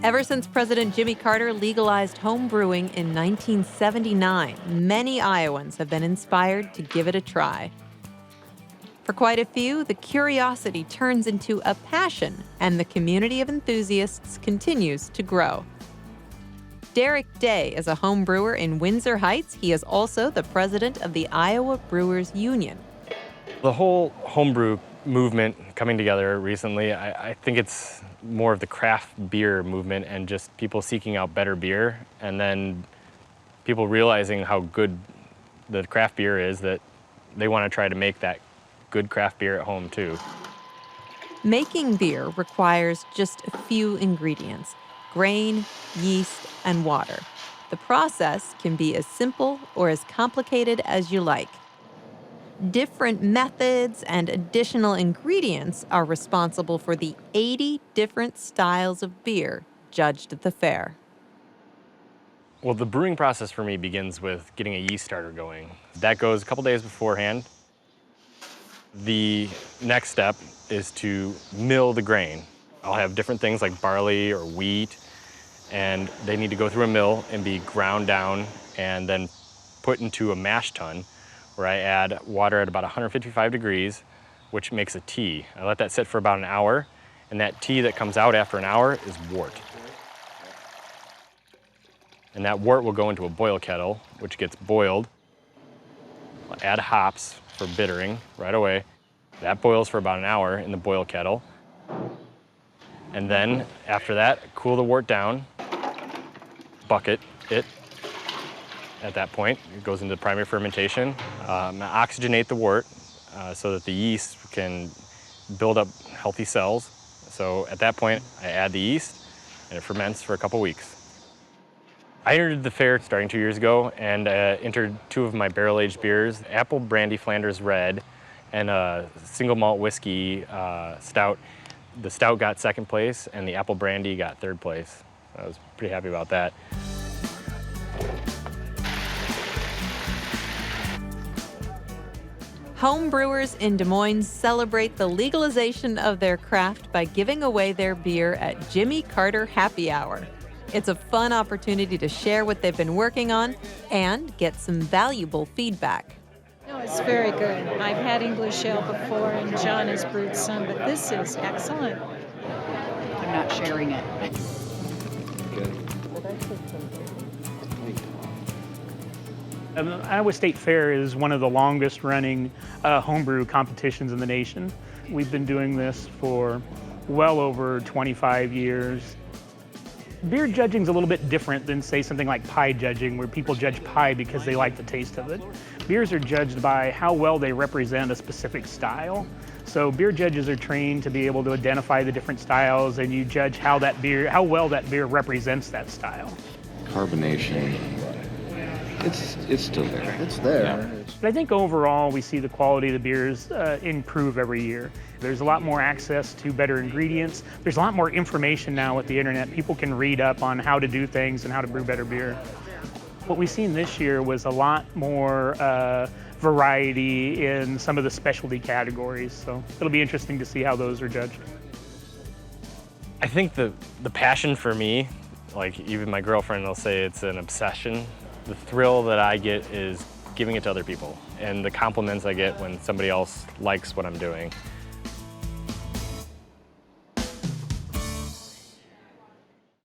Ever since President Jimmy Carter legalized home brewing in 1979, many Iowans have been inspired to give it a try. For quite a few, the curiosity turns into a passion, and the community of enthusiasts continues to grow. Derek Day is a home brewer in Windsor Heights. He is also the president of the Iowa Brewers Union. The whole homebrew movement coming together recently, I think it's more of the craft beer movement and just people seeking out better beer, and then people realizing how good the craft beer is that they want to try to make that good craft beer at home too. Making beer requires just a few ingredients: grain, yeast, and water. The process can be as simple or as complicated as you like. Different methods and additional ingredients are responsible for the 80 different styles of beer judged at the fair. Well, the brewing process for me begins with getting a yeast starter going. That goes a couple days beforehand. The next step is to mill the grain. I'll have different things like barley or wheat, and they need to go through a mill and be ground down and then put into a mash tun, where I add water at about 155 degrees, which makes a tea. I let that sit for about an hour, and that tea that comes out after an hour is wort. And that wort will go into a boil kettle, which gets boiled. I'll add hops for bittering right away. That boils for about an hour in the boil kettle. And then, after that, cool the wort down, bucket it. At that point, it goes into primary fermentation. Oxygenate the wort so that the yeast can build up healthy cells. So at that point, I add the yeast, and it ferments for a couple weeks. I entered the fair starting 2 years ago and entered two of my barrel-aged beers, Apple Brandy Flanders Red and a single malt whiskey stout. The stout got second place, and the Apple Brandy got third place. I was pretty happy about that. Home brewers in Des Moines celebrate the legalization of their craft by giving away their beer at Jimmy Carter Happy Hour. It's a fun opportunity to share what they've been working on and get some valuable feedback. No, it's very good. I've had English ale before, and John has brewed some, but this is excellent. I'm not sharing it. The Iowa State Fair is one of the longest running homebrew competitions in the nation. We've been doing this for well over 25 years. Beer judging is a little bit different than, say, something like pie judging, where people judge pie because they like the taste of it. Beers are judged by how well they represent a specific style. So beer judges are trained to be able to identify the different styles, and you judge how well that beer represents that style. Carbonation, it's still there. It's there. Yeah. But I think overall we see the quality of the beers improve every year. There's a lot more access to better ingredients. There's a lot more information now with the internet. People can read up on how to do things and how to brew better beer. What we've seen this year was a lot more variety in some of the specialty categories. So it'll be interesting to see how those are judged. I think the passion for me, like even my girlfriend will say it's an obsession. The thrill that I get is giving it to other people, and the compliments I get when somebody else likes what I'm doing.